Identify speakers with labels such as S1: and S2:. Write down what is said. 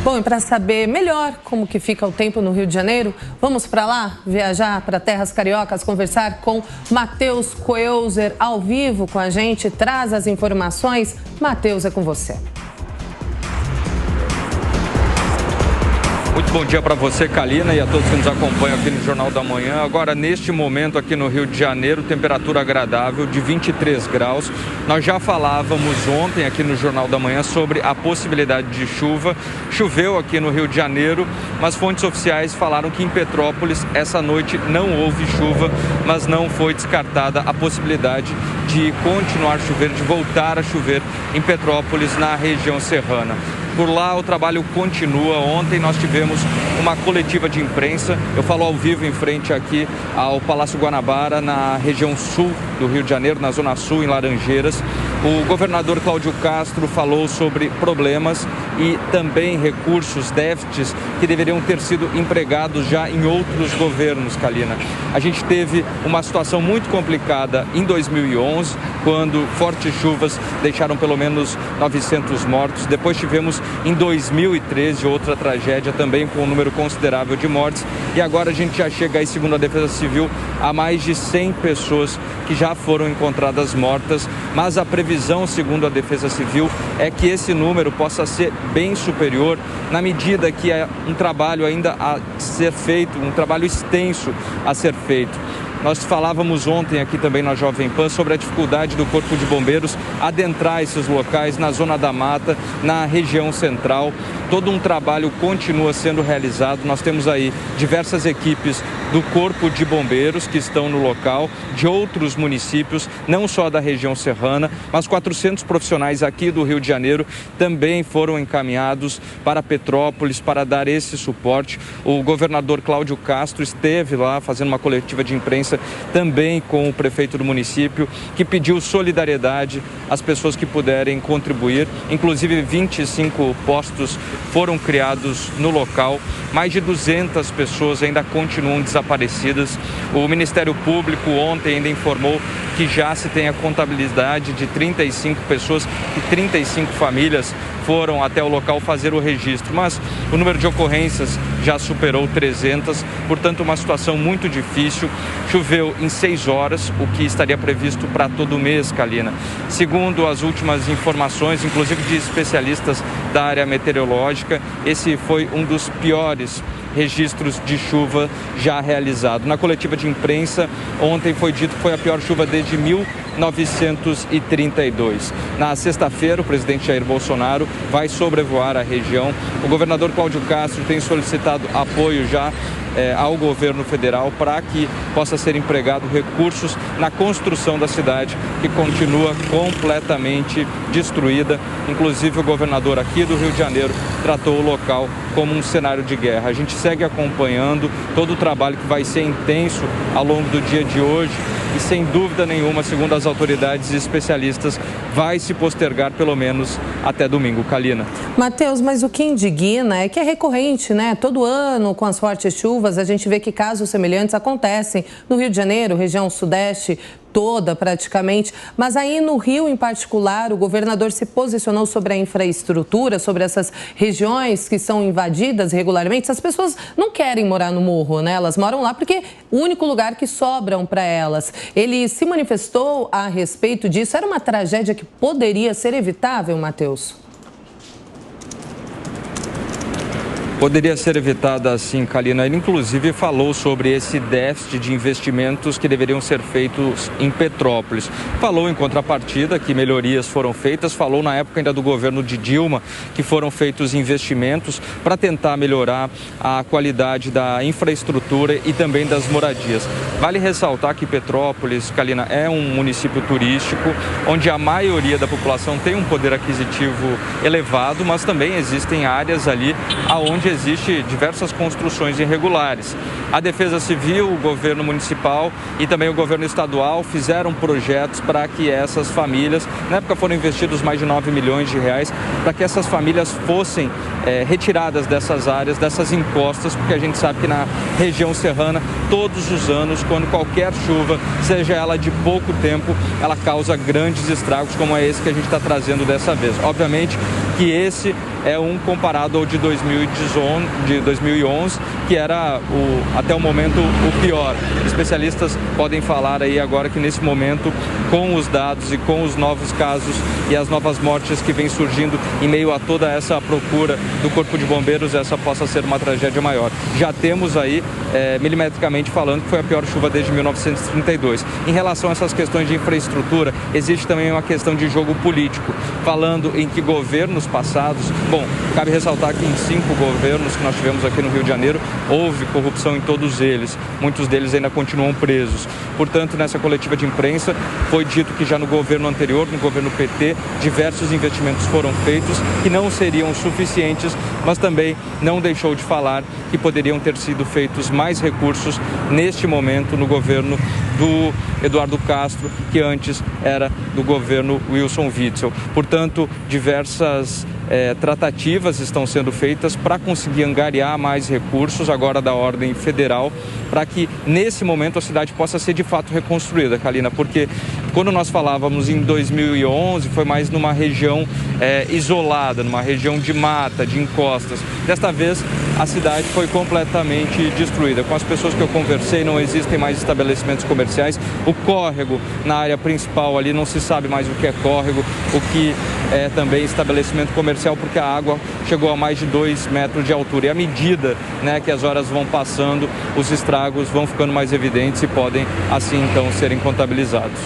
S1: Bom, e para saber melhor como que fica o tempo no Rio de Janeiro, vamos para lá, viajar para terras cariocas, conversar com Matheus Coelzer ao vivo com a gente, traz as informações. Matheus, é com você.
S2: Muito bom dia para você, Kalina, e a todos que nos acompanham aqui no Jornal da Manhã. Agora, neste momento aqui no Rio de Janeiro, temperatura agradável de 23 graus. Nós já falávamos ontem aqui no Jornal da Manhã sobre a possibilidade de chuva. Choveu aqui no Rio de Janeiro, mas fontes oficiais falaram que em Petrópolis essa noite não houve chuva, mas não foi descartada a possibilidade de continuar a chover, de voltar a chover em Petrópolis, na região serrana. Por lá o trabalho continua. Ontem nós tivemos uma coletiva de imprensa. Eu falo ao vivo em frente aqui ao Palácio Guanabara, na região sul do Rio de Janeiro, na Zona Sul, em Laranjeiras. O governador Cláudio Castro falou sobre problemas e também recursos, déficits que deveriam ter sido empregados já em outros governos, Kalina. A gente teve uma situação muito complicada em 2011, quando fortes chuvas deixaram pelo menos 900 mortos. Depois tivemos em 2013 outra tragédia também com um número considerável de mortes. E agora a gente já chega aí, segundo a Defesa Civil, a mais de 100 pessoas que já foram encontradas mortas. Mas a previsão, segundo a Defesa Civil, é que esse número possa ser bem superior, na medida que é um trabalho ainda a ser feito, um trabalho extenso a ser feito. Nós falávamos ontem aqui também na Jovem Pan sobre a dificuldade do Corpo de Bombeiros adentrar esses locais na Zona da Mata, na região central. Todo um trabalho continua sendo realizado. Nós temos aí diversas equipes do Corpo de Bombeiros que estão no local, de outros municípios, não só da região serrana, mas 400 profissionais aqui do Rio de Janeiro também foram encaminhados para Petrópolis para dar esse suporte. O governador Cláudio Castro esteve lá fazendo uma coletiva de imprensa também com o prefeito do município, que pediu solidariedade às pessoas que puderem contribuir. Inclusive 25 postos foram criados no local. Mais de 200 pessoas ainda continuam desaparecidas. O Ministério Público ontem ainda informou que já se tem a contabilidade de 35 pessoas e 35 famílias foram até o local fazer o registro, mas o número de ocorrências já superou 300, portanto uma situação muito difícil. Choveu em 6 horas, o que estaria previsto para todo o mês, Kalina. Segundo as últimas informações, inclusive de especialistas da área meteorológica, esse foi um dos piores registros de chuva já realizado. Na coletiva de imprensa, ontem foi dito que foi a pior chuva desde 1932. Na sexta-feira, o presidente Jair Bolsonaro vai sobrevoar a região. O governador Cláudio Castro tem solicitado apoio já ao governo federal para que possa ser empregado recursos na construção da cidade, que continua completamente destruída. Inclusive, o governador aqui do Rio de Janeiro tratou o local como um cenário de guerra. A gente segue acompanhando todo o trabalho que vai ser intenso ao longo do dia de hoje e, sem dúvida nenhuma, segundo as autoridades e especialistas, vai se postergar pelo menos até domingo. Kalina.
S1: Matheus, mas o que indigna é que é recorrente, né? Todo ano, com as fortes chuvas, a gente vê que casos semelhantes acontecem no Rio de Janeiro, região sudeste toda praticamente, mas aí no Rio em particular, o governador se posicionou sobre a infraestrutura, sobre essas regiões que são invadidas regularmente. As pessoas não querem morar no morro, né? Elas moram lá porque é o único lugar que sobram para elas. Ele se manifestou a respeito disso. Era uma tragédia que poderia ser evitável, Matheus?
S2: Poderia ser evitada assim, Kalina. Ele inclusive falou sobre esse déficit de investimentos que deveriam ser feitos em Petrópolis. Falou em contrapartida que melhorias foram feitas, falou na época ainda do governo de Dilma que foram feitos investimentos para tentar melhorar a qualidade da infraestrutura e também das moradias. Vale ressaltar que Petrópolis, Kalina, é um município turístico onde a maioria da população tem um poder aquisitivo elevado, mas também existem áreas ali onde existe diversas construções irregulares. A Defesa Civil, o governo municipal e também o governo estadual fizeram projetos para que essas famílias, na época foram investidos mais de 9 milhões de reais, para que essas famílias fossem retiradas dessas áreas, dessas encostas, porque a gente sabe que na região serrana, todos os anos, quando qualquer chuva, seja ela de pouco tempo, ela causa grandes estragos, como é esse que a gente está trazendo dessa vez. Obviamente que esse é um comparado ao de 2011, que era até o momento o pior. Especialistas podem falar aí agora que nesse momento, com os dados e com os novos casos e as novas mortes que vem surgindo em meio a toda essa procura do Corpo de Bombeiros, essa possa ser uma tragédia maior. Já temos aí, milimetricamente falando, que foi a pior chuva desde 1932. Em relação a essas questões de infraestrutura, existe também uma questão de jogo político, falando em que governos passados, bom, cabe ressaltar que em 5 governos que nós tivemos aqui no Rio de Janeiro, houve corrupção em todos eles, muitos deles ainda continuam presos. Portanto, nessa coletiva de imprensa, foi dito que já no governo anterior, no governo PT, diversos investimentos foram feitos que não seriam suficientes, mas também não deixou de falar que poderiam ter sido feitos mais recursos neste momento no governo do Eduardo Castro, que antes era do governo Wilson Witzel. Portanto, diversas tratativas estão sendo feitas para conseguir angariar mais recursos, agora da ordem federal, para que nesse momento a cidade possa ser de fato reconstruída, Kalina, porque quando nós falávamos em 2011 foi mais numa região isolada, numa região de mata, de encostas. Desta vez a cidade foi completamente destruída. Com as pessoas que eu conversei, não existem mais estabelecimentos comerciais. O córrego na área principal ali não se sabe mais o que é córrego, o que é também estabelecimento comercial, porque a água chegou a mais de 2 metros de altura. E à medida que as horas vão passando, os estragos vão ficando mais evidentes e podem assim então serem contabilizados.